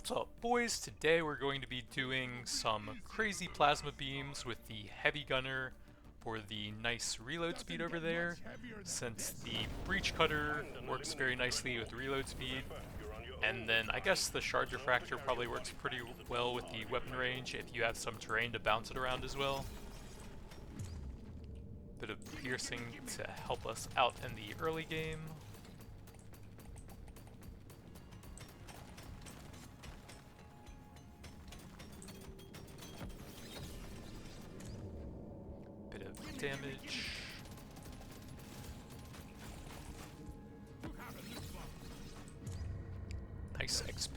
What's up, boys? Today we're going to be doing some crazy plasma beams with the heavy gunner for the nice reload speed over there, since the breach cutter works very nicely with reload speed, and then I guess the shard diffractor probably works pretty well with the weapon range if you have some terrain to bounce it around as well. Bit of piercing to help us out in the early game. Bit of damage. Nice XP.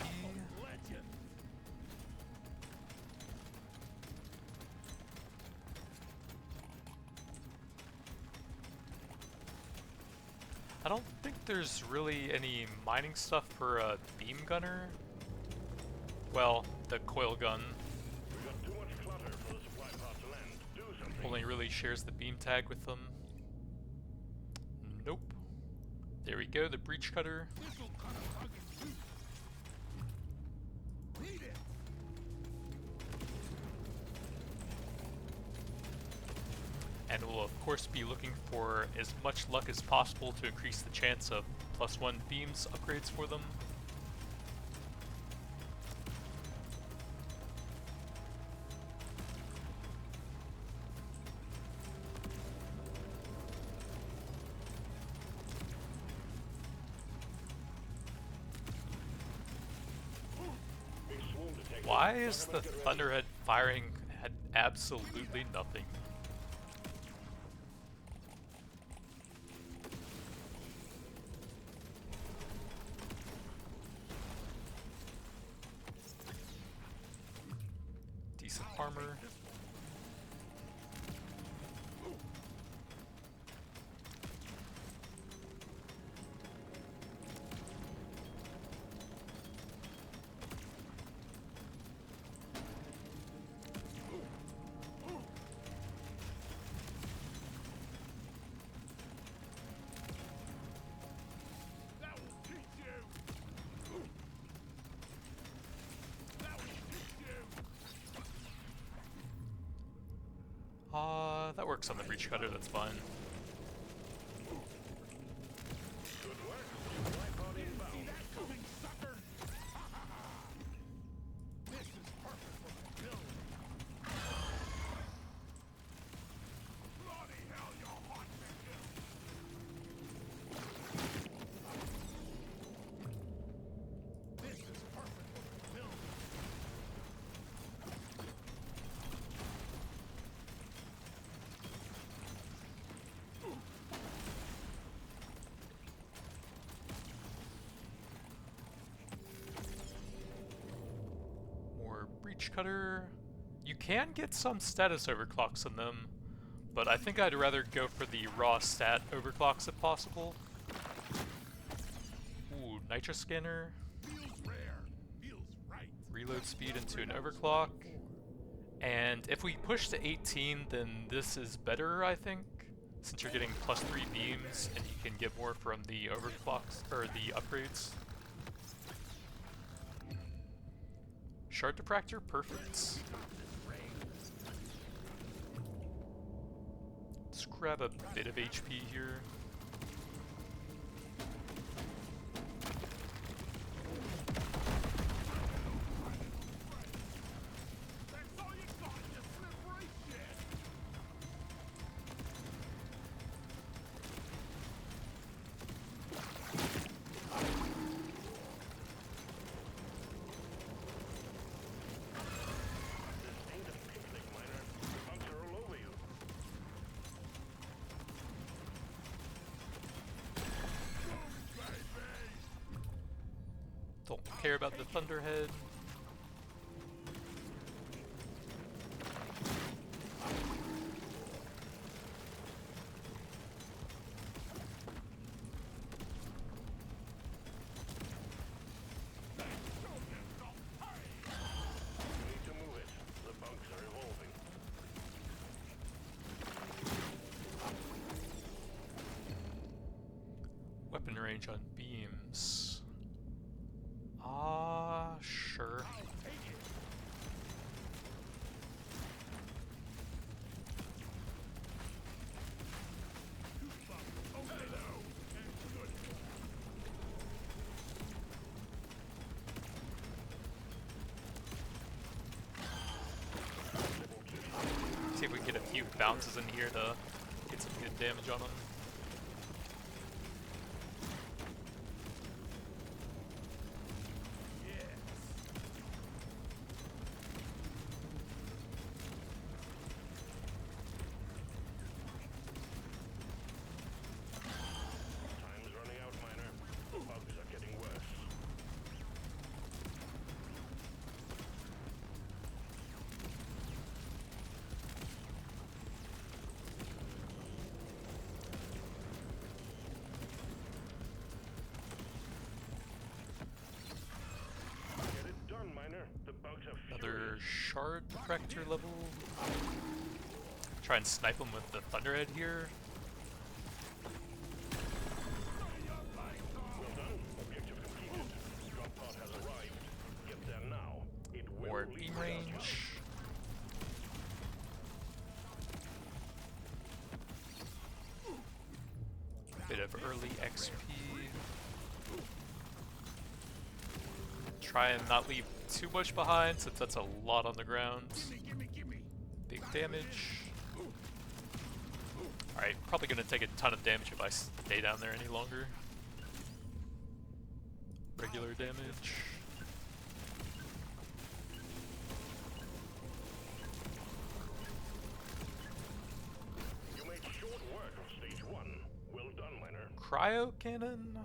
I don't think there's really any mining stuff for a beam gunner. Well, the coil gun only really shares the beam tag with them. Nope. There we go, the breach cutter. And we'll of course be looking for as much luck as possible to increase the chance of +1 beams upgrades for them. Why is the Thunderhead firing at absolutely nothing? Decent armor. That works on the breach cutter, that's fine. Breach cutter. You can get some status overclocks on them, but I think I'd rather go for the raw stat overclocks if possible. Ooh, nitro scanner. Reload speed into an overclock. And if we push to 18, then this is better, I think, since you're getting +3 beams and you can get more from the overclocks or the upgrades. Shard diffractor, perfect. Let's grab a bit of HP here. Don't care about the Thunderhead. Weapon range on beams. Sure. See if we can get a few bounces in here to get some good damage on them. Another shard fracture level. Try and snipe him with the thunderhead here. More beam range. Bit of early XP. Try and not leave too much behind since that's a lot on the ground. Big damage. Alright, probably gonna take a ton of damage if I stay down there any longer. Regular damage. You made short work of stage 1. Well done, miner. Cryo cannon?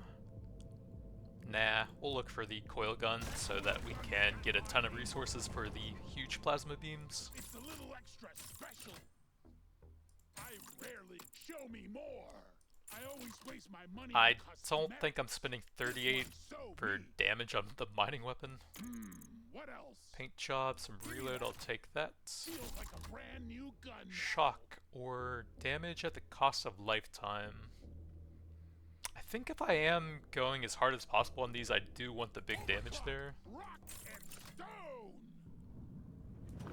Nah, we'll look for the coil gun so that we can get a ton of resources for the huge plasma beams. It's a little extra special. I rarely show me more. I always waste my money. I don't think I'm spending 38 for damage on the mining weapon. What else? Paint job, some reload, I'll take that. Feels like a brand new gun. Shock or damage at the cost of lifetime. I think if I am going as hard as possible on these, I do want the big damage there. Rock and stone.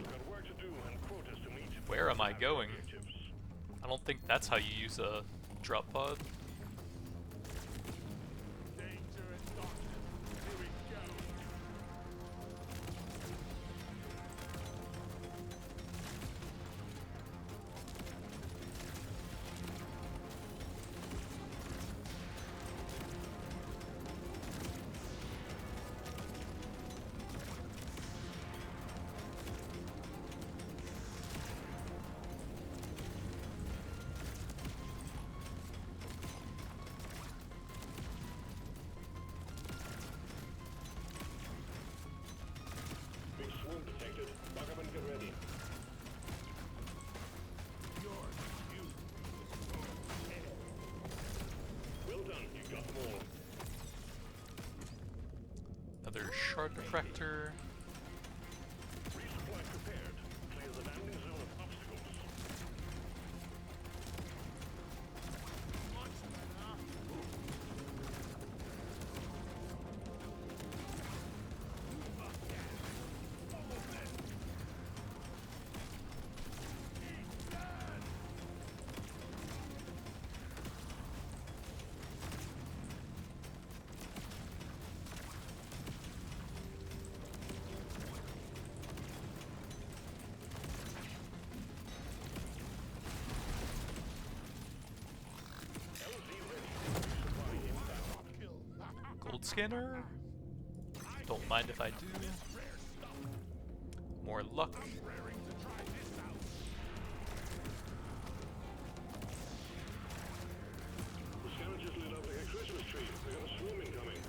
Got work to do and quotas to meet. Where am I going? I don't think that's how you use a drop pod. Danger and darkness. Here we go. Big swoon detected. Back up and get ready. You're cute. Well done, you got them all. Another shard refractor. Resupply prepared. Clear the landing zone of obstacles. Launch that, huh? Gold scanner? Don't mind if I do. More luck. The scavengers lit up like a Christmas tree. They got a swarm incoming.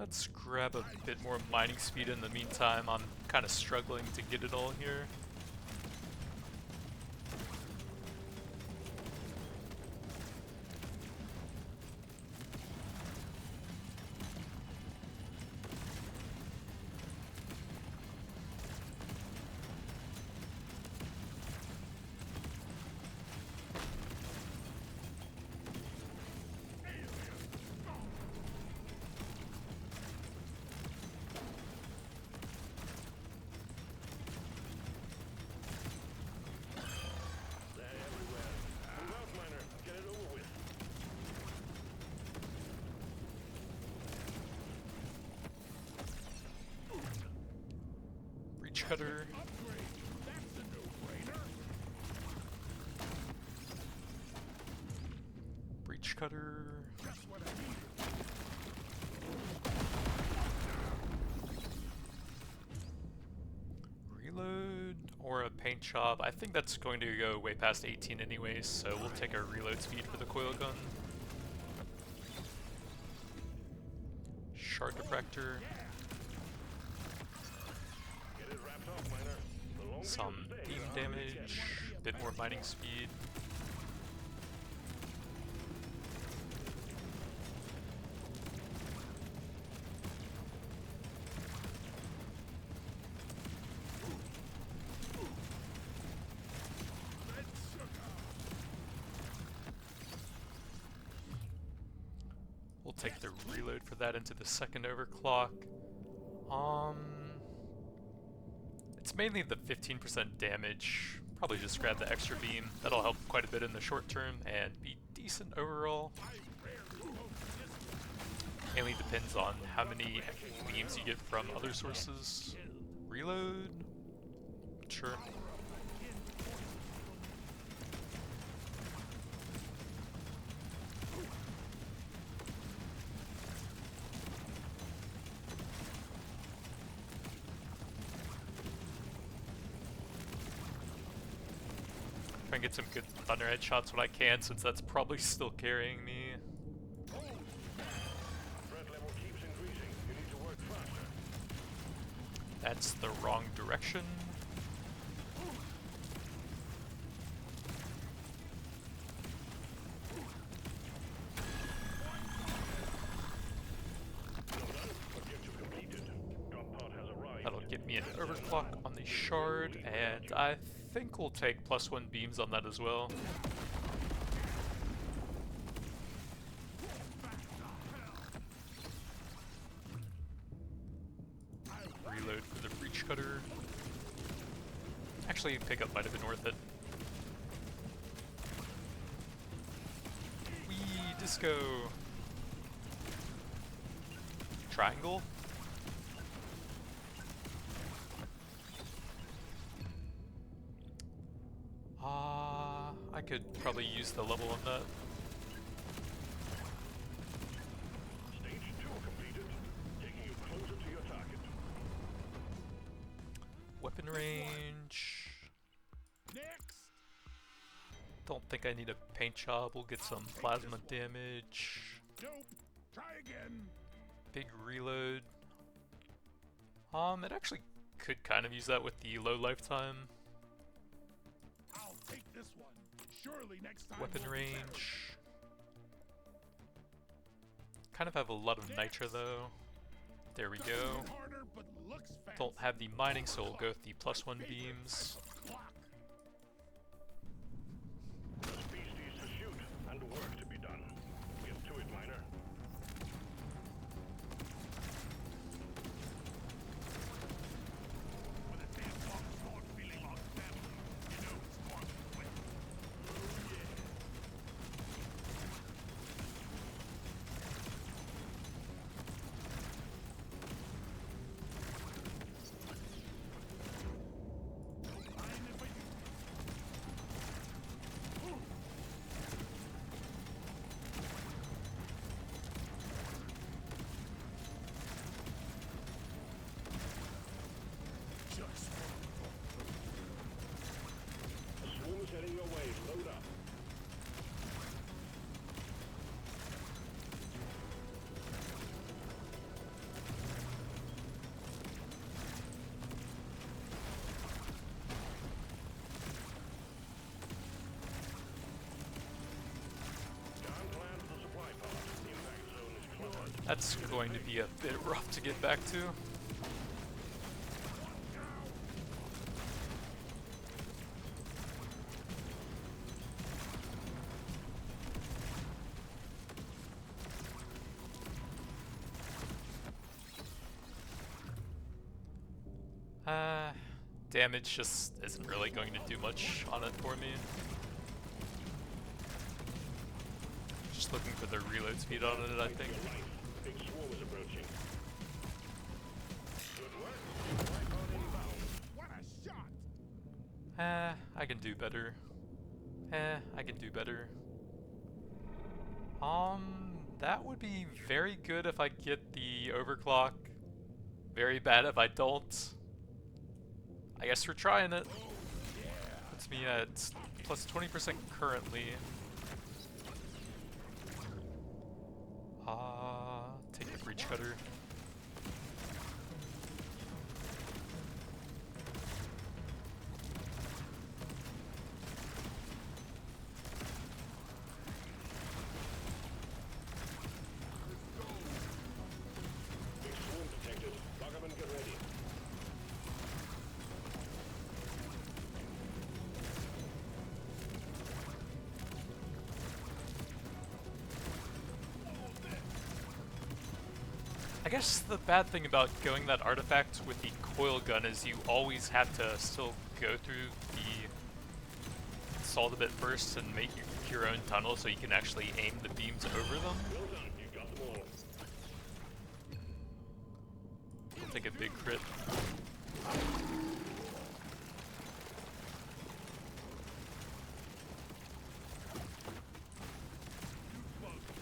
Let's grab a bit more mining speed in the meantime. I'm kind of struggling to get it all here. Breach cutter. Breach cutter. Reload or a paint job. I think that's going to go way past 18 anyways, so we'll take our reload speed for the coil gun. Shard diffractor. Some beam damage, a bit more mining speed. We'll take the reload for that into the second overclock. It's mainly the 15% damage. Probably just grab the extra beam. That'll help quite a bit in the short term and be decent overall. Mainly depends on how many beams you get from other sources. Reload? Sure. Try and get some good thunderhead shots when I can, since that's probably still carrying me. That's the wrong direction. That'll get me an overclock on the shard, and I think we'll take +1 beams on that as well. Reload for the breach cutter. Actually, pickup might have been worth it. Wee disco. Triangle. I could probably use the level on that. Stage 2 completed, taking you closer to your target. Weapon range. Next. Don't think I need a paint job. We'll get some plasma damage. Nope. Try again. Big reload. It actually could kind of use that with the low lifetime. I'll take this one. Surely next time. Weapon range. Kind of have a lot of nitro though. There we go. Harder, but looks fancy. Don't have the mining, so we'll go with the +1 beams. Species to shoot and work to be done. Get to it, miner. When a damn dog start feeling like family, you know it's fun to win. Oh yeah. Mind if I That's going to be a bit rough to get back to. Damage just isn't really going to do much on it for me. Just looking for the reload speed on it, I think. Big swarm is approaching. Good work. Wipeout inbound. What a shot! I can do better. I can do better. That would be very good if I get the overclock. Very bad if I don't. I guess we're trying it. Puts me at plus 20% currently. Take the breach cutter. Big swarm detected. Buggerman, get ready. I guess the bad thing about going that artifact with the coil gun is you always have to still go through the install the bit first and make your own tunnel so you can actually aim the beams over them. Well done. You got them all. It'll take a big crit.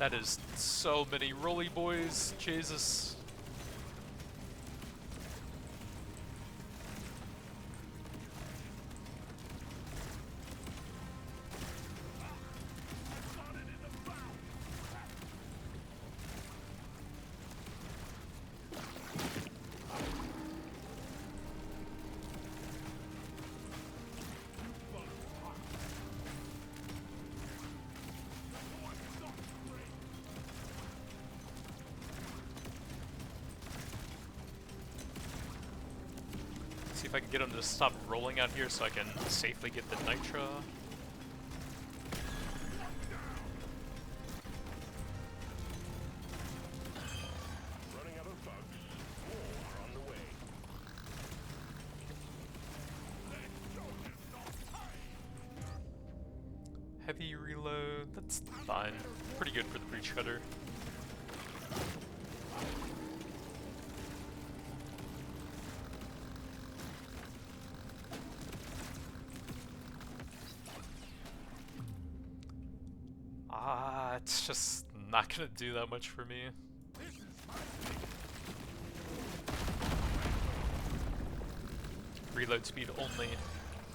That is so many roly boys, Jesus. See if I can get him to stop rolling out here so I can safely get the nitra. Running out of bugs. More are on the way. Heavy reload, that's fine. Pretty good for the breach cutter. It's just not gonna do that much for me. Reload speed only.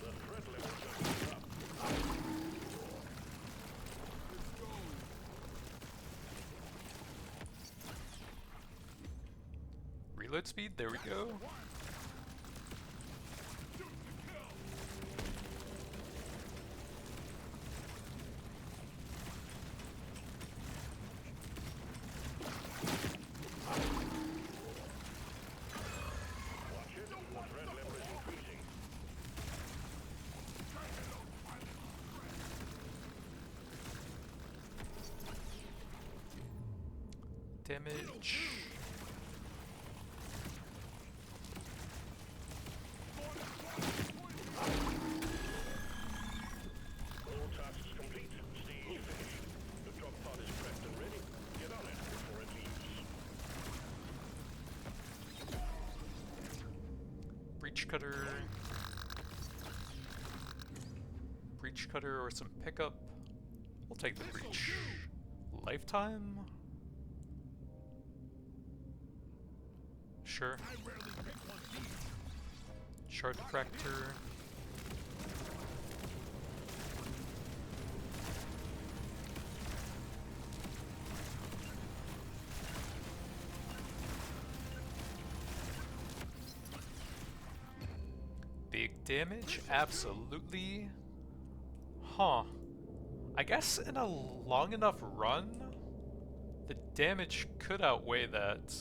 The threat level just up. Reload speed, there we go. Watch it. The threat level is increasing. Damage. All tasks complete. Stage finished. The drop pod is prepped and ready. Get on it before it leaves. Breach cutter. Breach cutter or some pickup. We'll take the breach. Lifetime? Sure. Shard fractor. Big damage? Absolutely. Huh. I guess in a long enough run, The damage could outweigh that,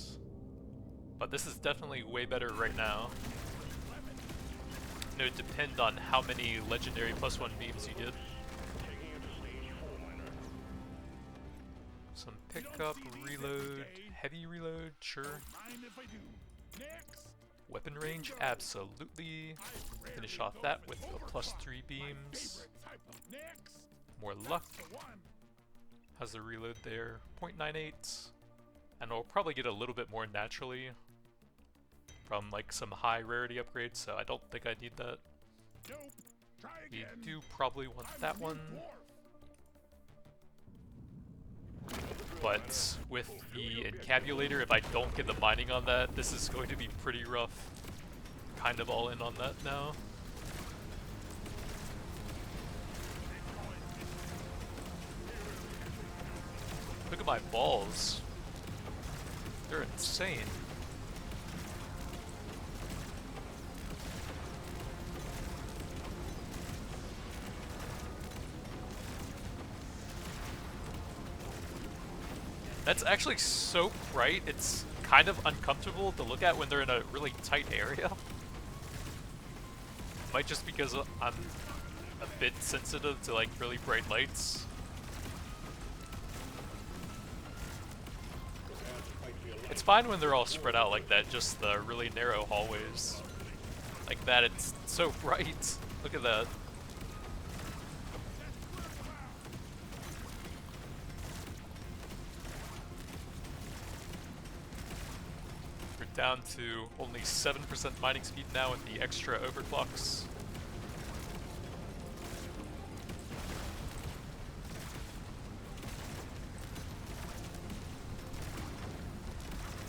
but this is definitely way better right now. It would depend on how many legendary +1 beams you get. Some pickup, reload, heavy reload, sure. Weapon range, absolutely. Finish off that with the +3 beams. More luck. Has the reload there, 0.98. And we'll probably get a little bit more naturally from like some high rarity upgrades, so I don't think I need that. We do probably want that one. But with the encabulator, if I don't get the mining on that, this is going to be pretty rough. Kind of all in on that now. Look at my balls. They're insane. That's actually so bright, it's kind of uncomfortable to look at when they're in a really tight area. Might just because I'm a bit sensitive to like really bright lights. It's fine when they're all spread out like that, just the really narrow hallways. Like that, it's so bright. Look at that. Down to only 7% mining speed now with the extra overclocks.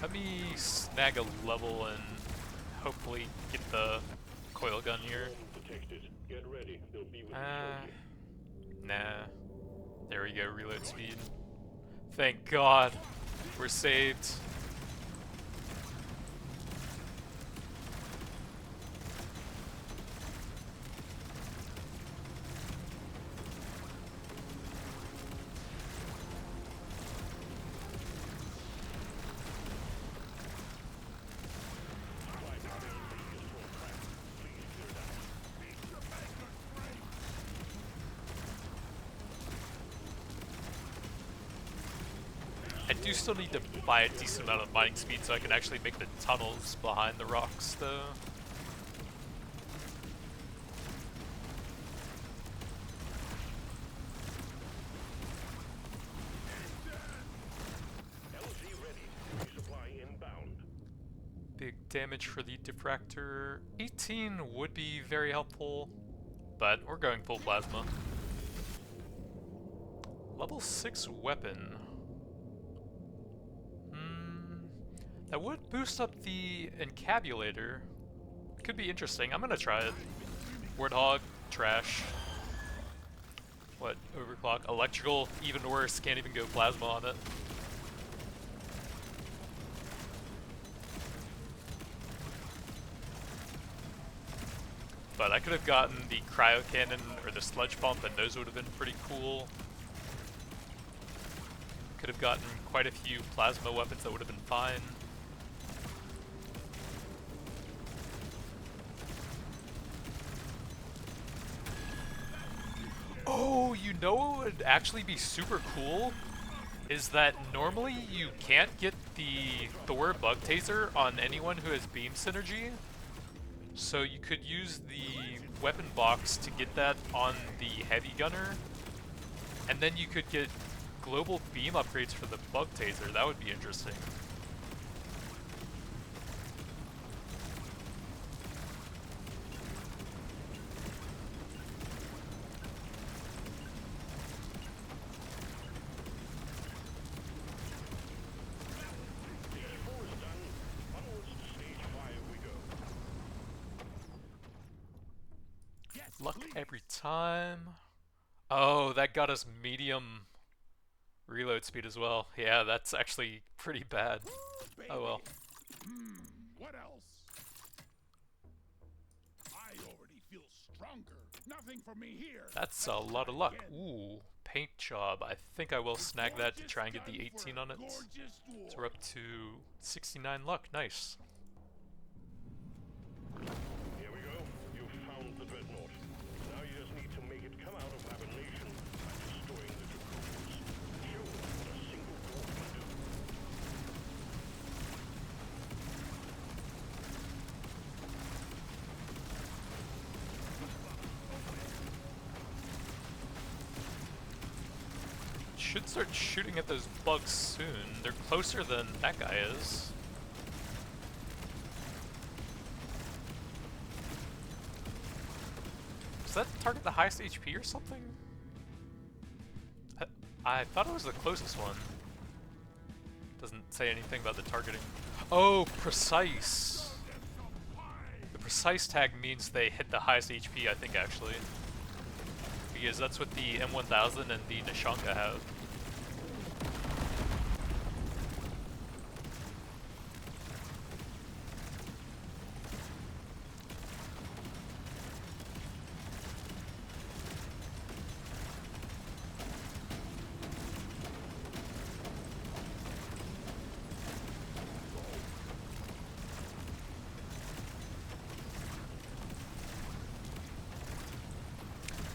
Let me snag a level and hopefully get the coil gun here. Nah. There we go, reload speed. Thank God, we're saved. I do still need to buy a decent amount of mining speed so I can actually make the tunnels behind the rocks, though. Big damage for the diffractor. 18 would be very helpful, but we're going full plasma. Level 6 weapon. That would boost up the encabulator. Could be interesting. I'm gonna try it. Warthog, trash. What, overclock? Electrical, even worse. Can't even go plasma on it. But I could have gotten the cryo cannon or the sludge pump, and those would have been pretty cool. Could have gotten quite a few plasma weapons that would have been fine. Oh, you know what would actually be super cool? Is that normally you can't get the Thor bug taser on anyone who has beam synergy. So you could use the weapon box to get that on the heavy gunner. And then you could get global beam upgrades for the bug taser. That would be interesting. Luck every time. Oh, that got us medium reload speed as well. Yeah, that's actually pretty bad. Oh well. What else? I already feel stronger. Nothing for me here. That's a lot of luck. Ooh, paint job. I think I will snag that to try and get the 18 on it. So we're up to 69 luck. Nice. Here we go. You found the dreadnought. Now you just need to make it come out of hibernation by destroying the Dracoons. Show them what a single dwarf can do. Should start shooting at those bugs soon. They're closer than that guy is. Does that target the highest HP or something? I thought it was the closest one. Doesn't say anything about the targeting. Oh, precise! The precise tag means they hit the highest HP, I think, actually. Because that's what the M1000 and the Nishanka have.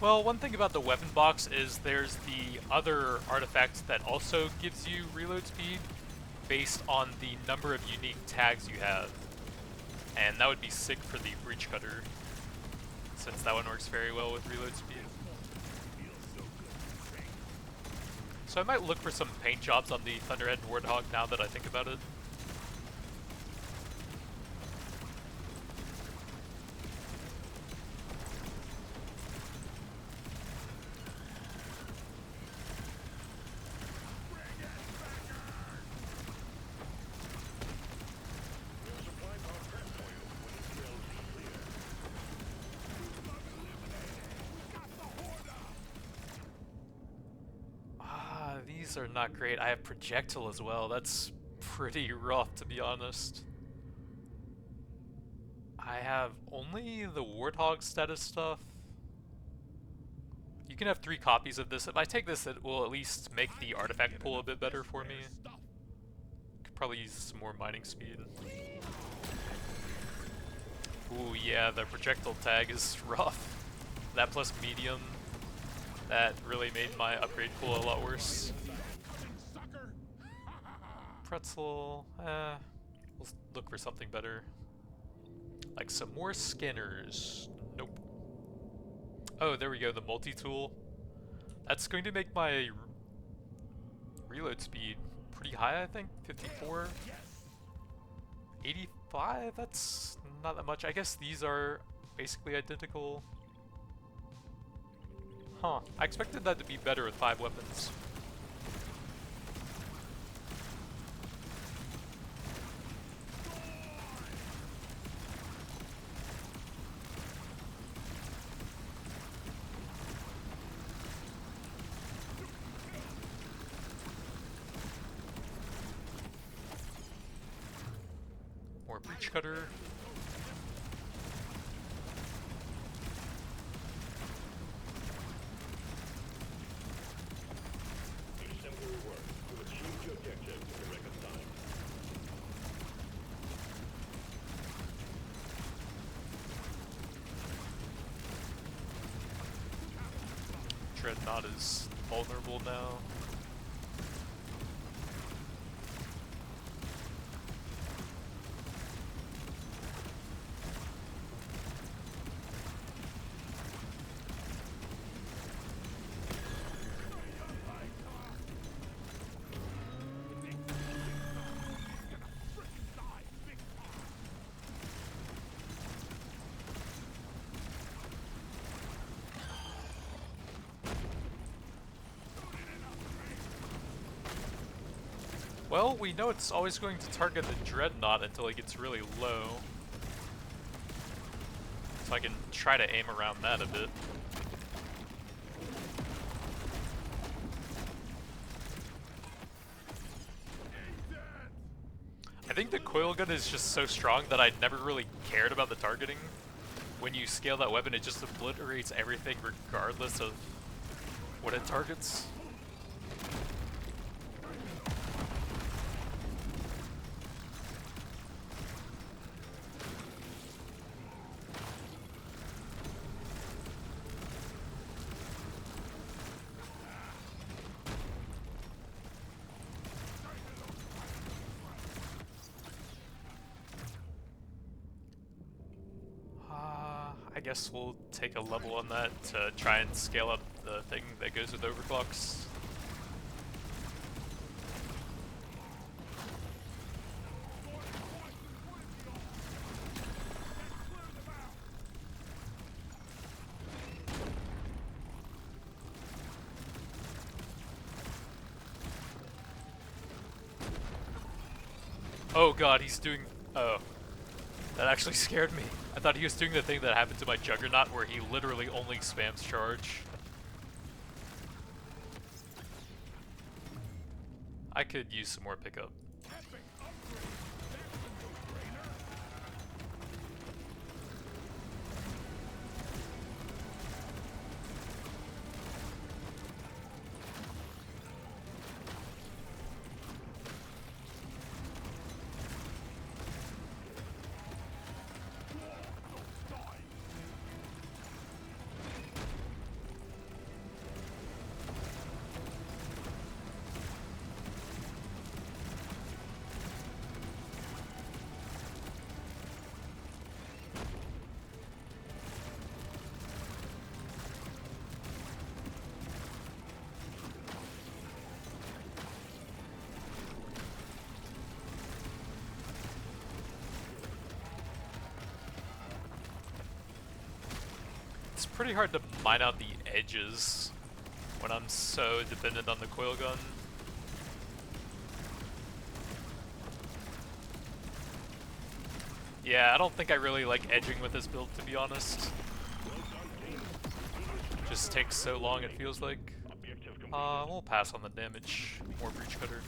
Well, one thing about the weapon box is there's the other artifact that also gives you reload speed based on the number of unique tags you have. And that would be sick for the breach cutter, since that one works very well with reload speed. So I might look for some paint jobs on the Thunderhead and Warthog now that I think about it. These are not great. I have projectile as well. That's pretty rough, to be honest. I have only the Warthog status stuff. You can have 3 copies of this. If I take this, it will at least make the artifact pool a bit better for me. Could probably use some more mining speed. Ooh, yeah, the projectile tag is rough. That plus medium, that really made my upgrade pool a lot worse. Pretzel, we'll look for something better. Like some more scanners. Nope. Oh, there we go, the multi-tool. That's going to make my reload speed pretty high, I think. 54. 85? That's not that much. I guess these are basically identical. Huh. I expected that to be better with 5 weapons. More breach cutter. Exemplary work. You've achieved your objective in record time. Dreadnought is vulnerable now. Well, we know it's always going to target the Dreadnought until it gets really low. So I can try to aim around that a bit. I think the coil gun is just so strong that I never really cared about the targeting. When you scale that weapon, it just obliterates everything regardless of what it targets. I guess we'll take a level on that to try and scale up the thing that goes with overclocks. Oh god, he's doing... Oh. That actually scared me. I thought he was doing the thing that happened to my Juggernaut where he literally only spams charge. I could use some more pickup. It's pretty hard to mine out the edges when I'm so dependent on the coil gun. Yeah, I don't think I really like edging with this build, to be honest. Just takes so long, it feels like. We'll pass on the damage. More breach cutter.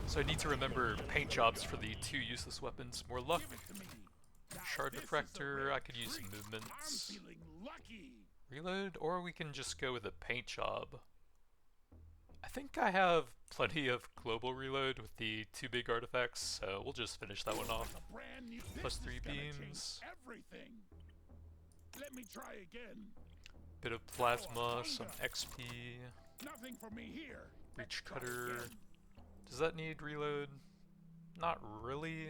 So I need to remember paint jobs for the 2 useless weapons. More luck. Shard diffractor, I could use some movements. Reload, or we can just go with a paint job. I think I have plenty of global reload with the 2 big artifacts, so we'll just finish that one off. Plus 3 beams. Let me try again. Bit of plasma, some XP. Nothing for me here. Breach cutter. Does that need reload? Not really.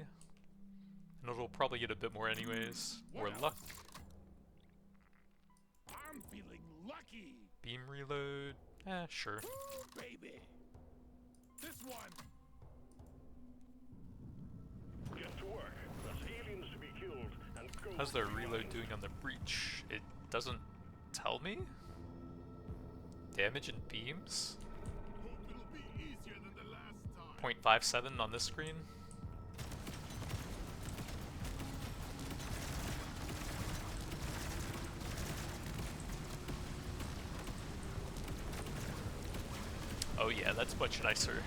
And it'll probably get a bit more anyways. More luck. I'm feeling lucky. Beam reload. Sure. Ooh, baby. This one. Get to work. There's aliens to be killed and go. How's the reload doing on the breach? It doesn't tell me? Damage and beams? 0.57 on this screen. Oh yeah, that's much nicer.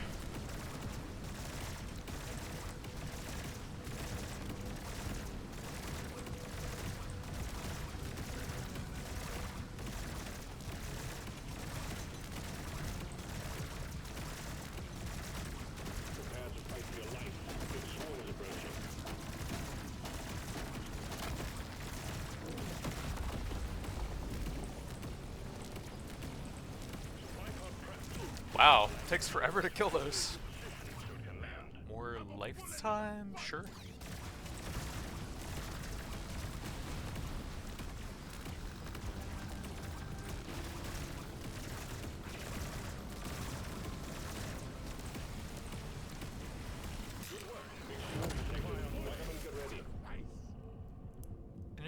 Wow, takes forever to kill those. More lifetime? Sure.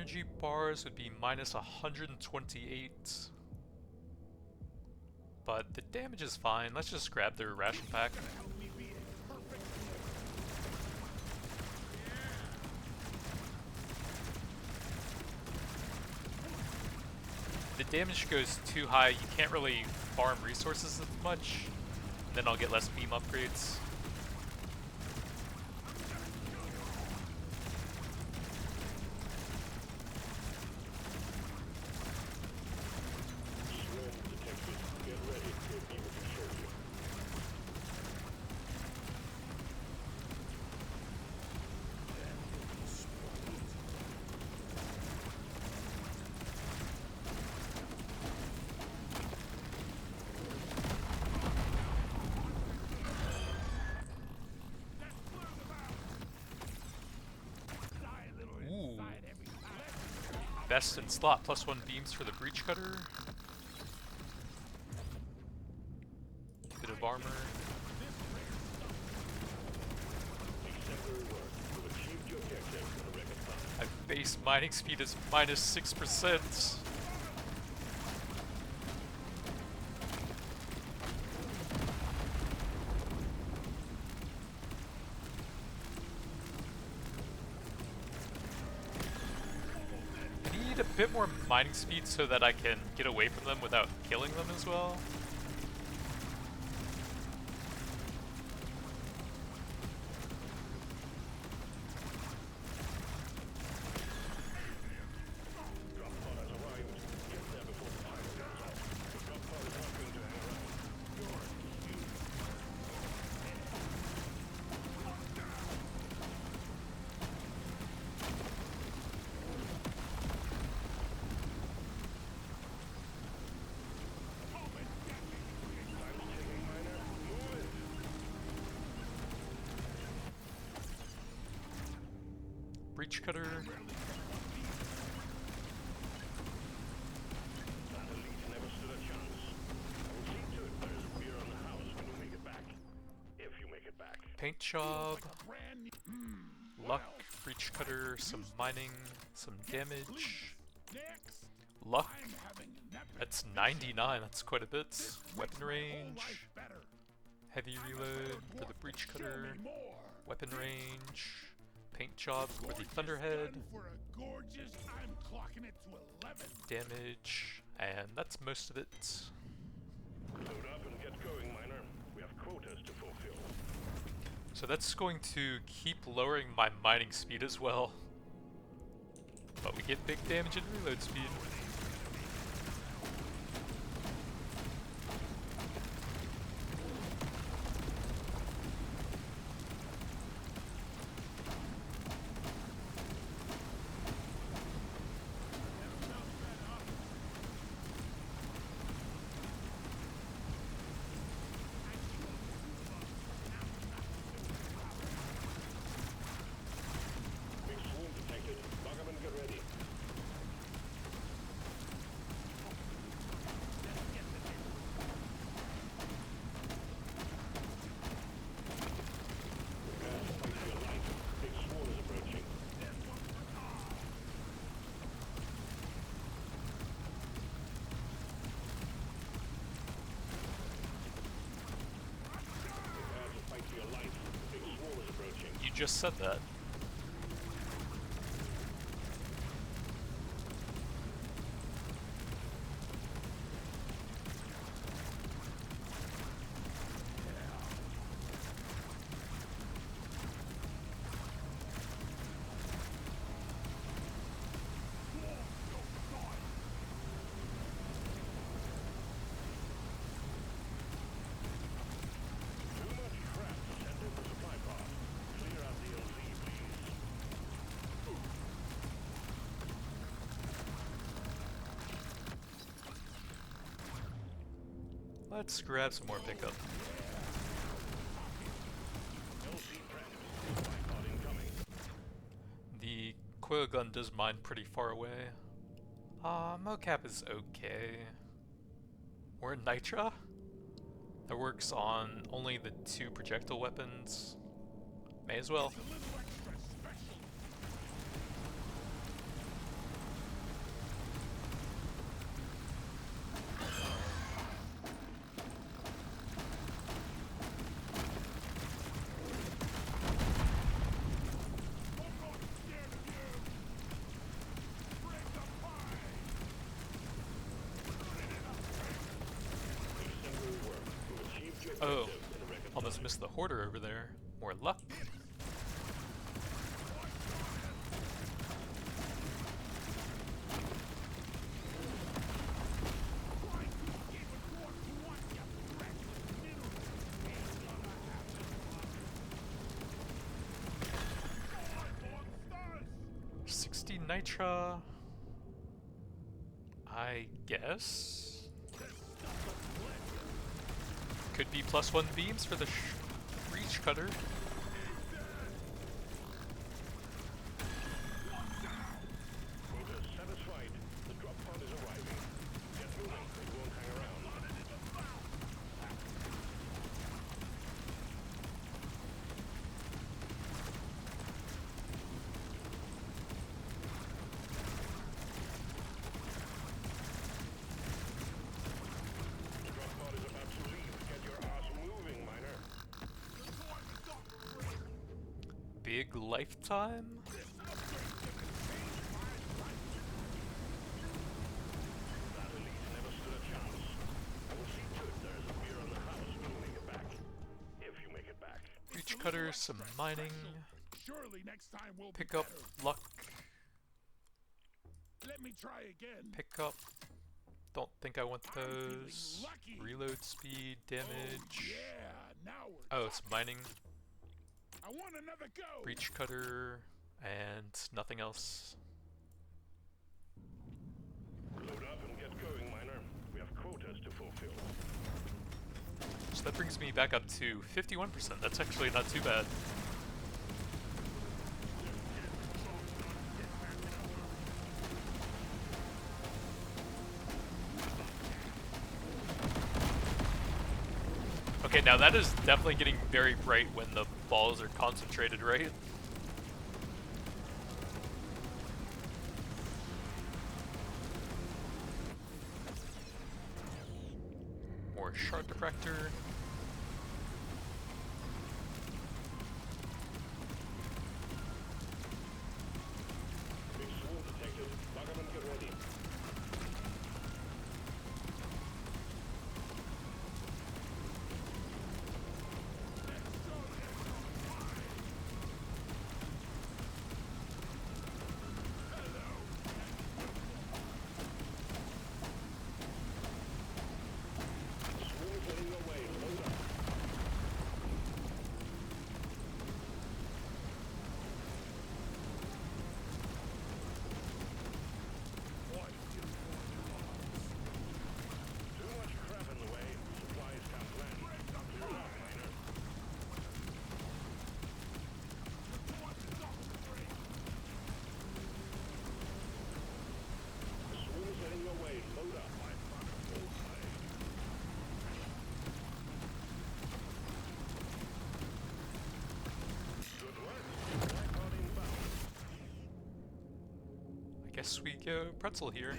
energy bars would be minus 128. But the damage is fine. Let's just grab their ration pack. The damage goes too high, you can't really farm resources as much. Then I'll get less beam upgrades. Best in slot, +1 beams for the breach cutter. Bit of armor. My base mining speed is minus 6%. A bit more mining speed so that I can get away from them without killing them as well. Breach cutter. Paint job. Luck, breach cutter, some mining, some damage. Luck. That's 99, that's quite a bit. Weapon range. Heavy reload for the breach cutter. Weapon range. Paint job for the Thunderhead. Damage, and that's most of it. Load up and get going, miner. We have quotas to fulfill. So that's going to keep lowering my mining speed as well. But we get big damage and reload speed. You just said that. Let's grab some more pickup. The coil gun does mine pretty far away. Mocap is okay. We're in Nitra? That works on only the 2 projectile weapons. May as well. Oh, almost missed the hoarder over there. More luck. Nitra, I guess. Could be +1 beams for the breach cutter. Quota satisfied. The drop pod is arriving. Get moving. It won't hang around. Big lifetime? Breach cutter, some mining. Surely next time we'll pick up luck. Let me try again. Pick up. Don't think I want those. Reload speed, damage. Oh, yeah, now we're oh, it's mining. I want another go. Breach cutter, and nothing else. Load up and get going, miner. We have quotas to fulfill. So that brings me back up to 51%. That's actually not too bad. Okay, now that is definitely getting very bright when the balls are concentrated, right? More shard diffractor. Big swarm detected. Lock up and get ready. Guess we go pretzel here.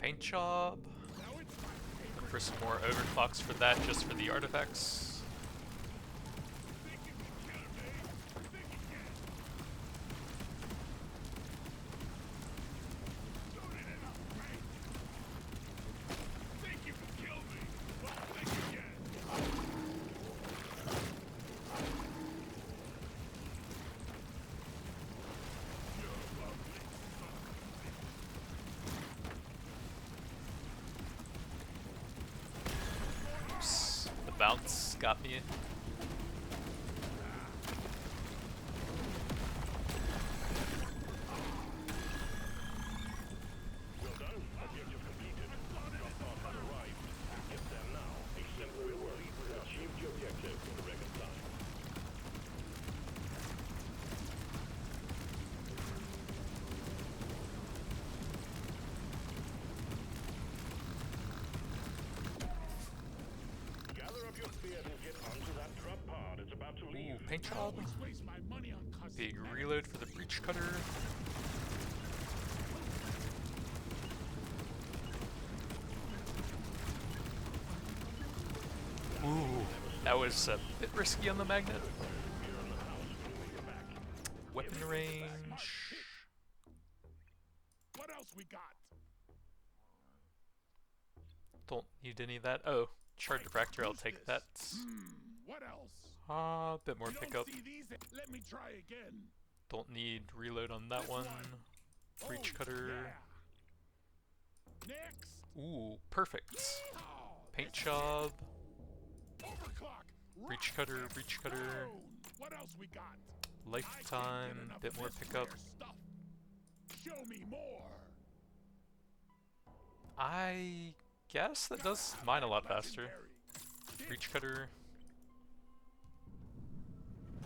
Paint job. For some more overclocks for that, just for the artifacts. Bounce got me. Well done. Objective completed. Drop pod has arrived. Get there now. Except we achieved the objective in the record time. Ooh, paint job. Big reload for the breach cutter. That was a bit risky on the magnet. Weapon range. What else we got? Don't need any of that. Oh, shard diffractor, I'll take that. What else? A bit more You don't pickup. see these? Let me try again. Don't need reload on that one. Breach Oh, cutter. yeah. Next. Ooh, perfect. Yeehaw! Paint This is job. it. Overclock. Breach cutter, breach cutter. Down. What else we got? I can't Lifetime, get enough bit of more this pickup. rare stuff. Show me more. I guess that does mine a lot faster. Legendary. Breach cutter.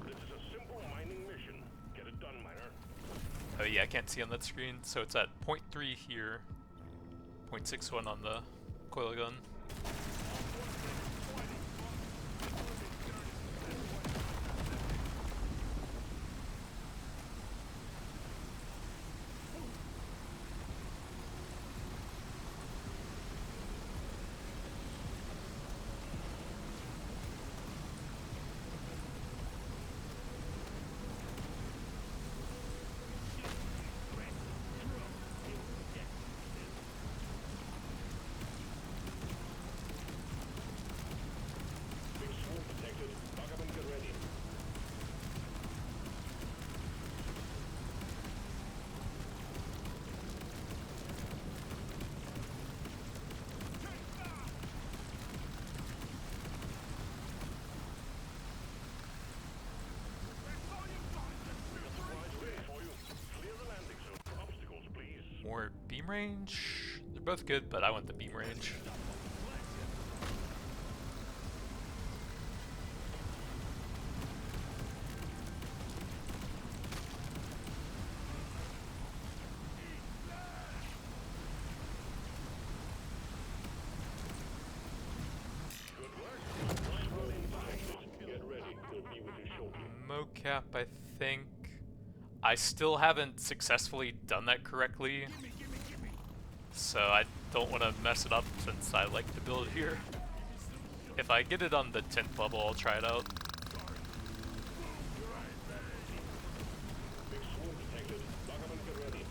This is a simple mining mission. Get it done, miner. Oh yeah, I can't see on that screen, so it's at 0.3 here. 0.61 on the coil gun. Big swoop detected. Lock up and get ready. Supplies ready for you. Clear the landing zone for obstacles, please. More beam range. They're both good, but I want the beam range. Good work. Supplies running detected. Get ready. We'll be with you shortly. Mocap, I think. I still haven't successfully done that correctly, so I don't want to mess it up since I like to build here. If I get it on the 10th level, I'll try it out. Big swoop detected. Lock up and get ready.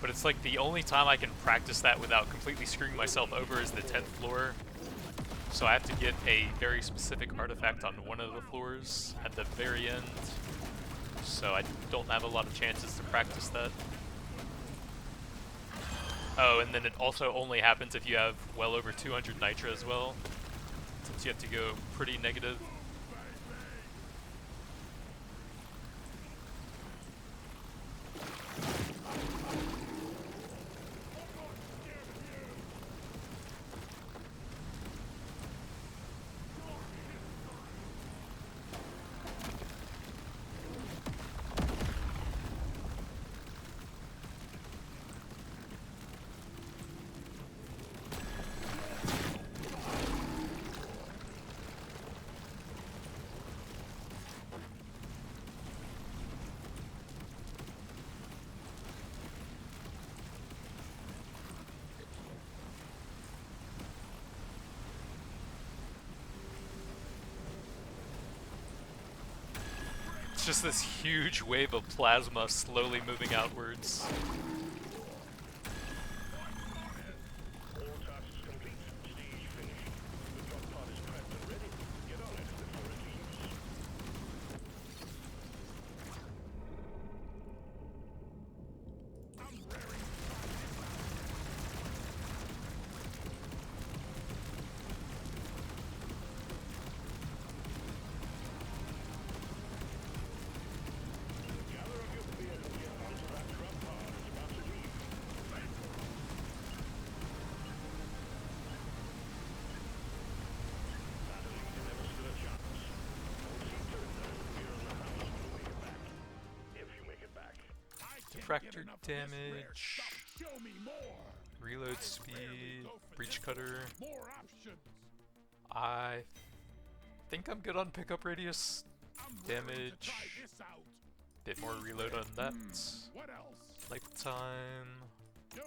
But it's like the only time I can practice that without completely screwing myself over is the 10th floor. So I have to get a very specific artifact on one of the floors at the very end. So I don't have a lot of chances to practice that. Oh, and then it also only happens if you have well over 200 nitra as well, since you have to go pretty negative. It's just this huge wave of plasma slowly moving outwards. All tasks complete. Stage finished. The drop pod is prepped and ready. Get on it before it leaves. I'm raring. Gather up your gear and get onto that drop pod. It's about to leave. Battle leader never stood a chance. Don't see to it though. You're in the house when you make it back. If you make it back. I can't Diffractor get enough of this rare damage. stuff. Show me more. Reload I speed, rarely go for breach this. cutter. More options. I think I'm good on pickup radius. I'm raring to Damage. try this out. Bit more reload on that. What else? Lifetime. Nope.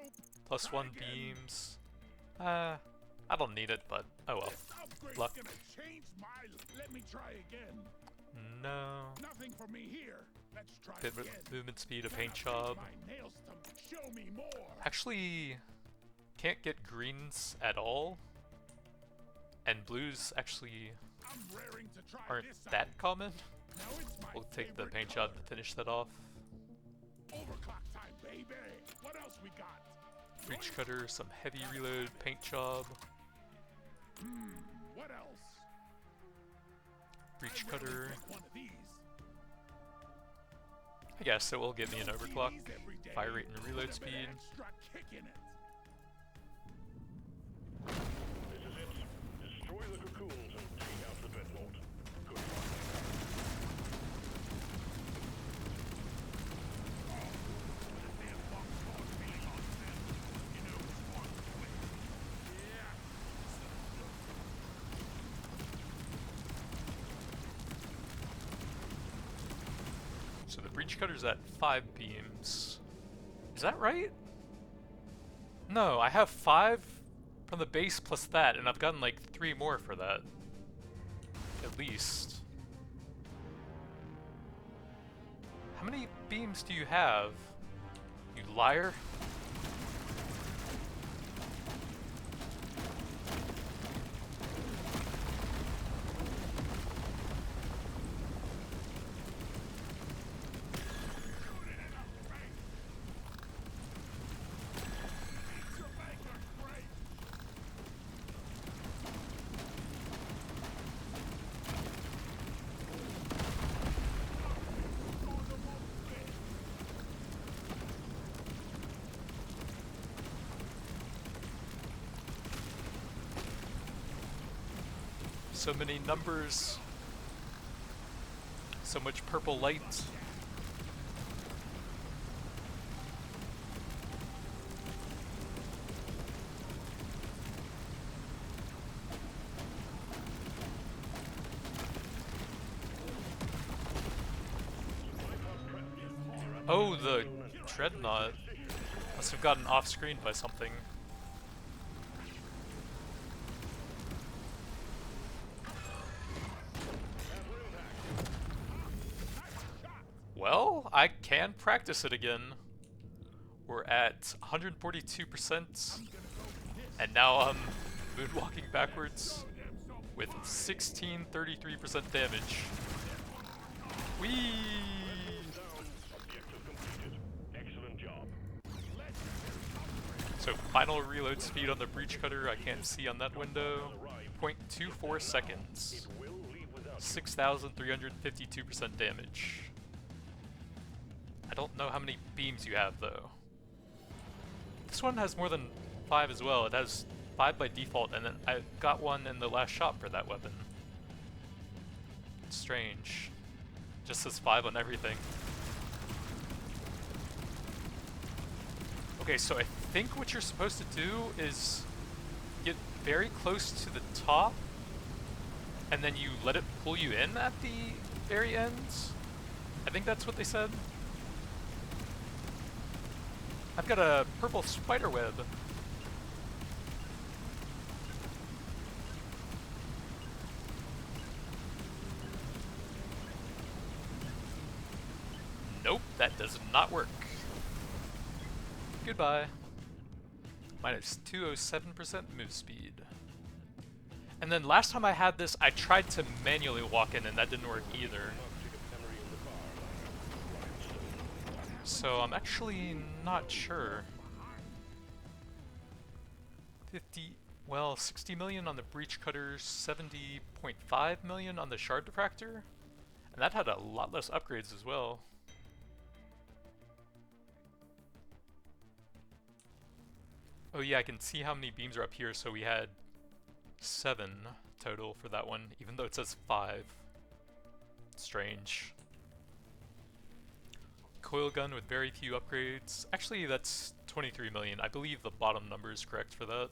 Plus Try 1 again. beams. I don't need it, but oh well. This upgrade's Luck. gonna change my. Let me try again. No. Nothing for me here. Let's try Bit again. movement speed, a Gonna paint beat job. my nails to show me more. Actually, can't get greens at all. And blues actually I'm raring to try aren't this that out. common. Now it's my We'll take the favorite paint color. job to finish that off. Overclock time, baby. What else we got? Breach cutter, some heavy reload, paint job. What else? Breach I rarely cutter. pick one of these. I guess it will give me an Don't see overclock. these every day. Fire rate and Put a reload bit of speed. extra kick in it. This is it. Destroy the cocoons and take out the dreadnought. Good luck. So the breach cutter's at 5 beams. Is that right? No, I have 5 from the base plus that, and I've gotten like 3 more for that. At least. How many beams do you have? You liar? So many numbers. So much purple light. Oh, the dreadnought must have gotten off screen by something. Well, I can practice it again. We're at 142%, and now I'm moonwalking backwards with 1633% damage. Whee! Objective completed. Excellent job. So final reload speed on the breach cutter, I can't see on that window. 0.24 seconds. Will leave without 6,352% damage. I don't know how many beams you have though. This one has more than 5 as well. It has 5 by default, and then I got one in the last shop for that weapon. It's strange. Just says 5 on everything. Okay, so I think what you're supposed to do is get very close to the top, and then you let it pull you in at the very end. I think that's what they said. I've got a purple spider web. Nope, that does not work. Goodbye. Minus 207% move speed. And then last time I had this, I tried to manually walk in and that didn't work either. So I'm actually not sure. 60 million on the breach cutter, 70.5 million on the shard diffractor. And that had a lot less upgrades as well. Oh yeah, I can see how many beams are up here, so we had 7 total for that one, even though it says 5. Strange. Coil gun with very few upgrades. Actually, that's 23 million. I believe the bottom number is correct for that.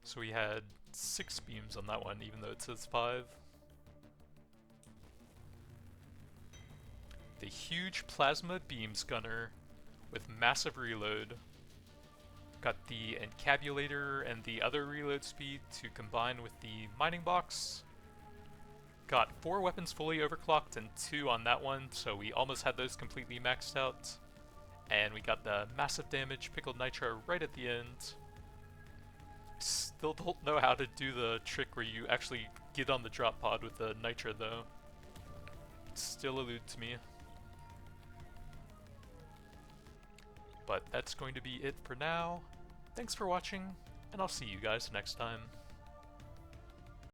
So we had 6 beams on that one, even though it says 5. a huge plasma beams gunner with massive reload. Got the encabulator and the other reload speed to combine with the mining box. Got 4 weapons fully overclocked and 2 on that one, so we almost had those completely maxed out. And we got the massive damage pickled nitro right at the end. Still don't know how to do the trick where you actually get on the drop pod with the nitro though. It still eludes me. But that's going to be it for now. Thanks for watching, and I'll see you guys next time.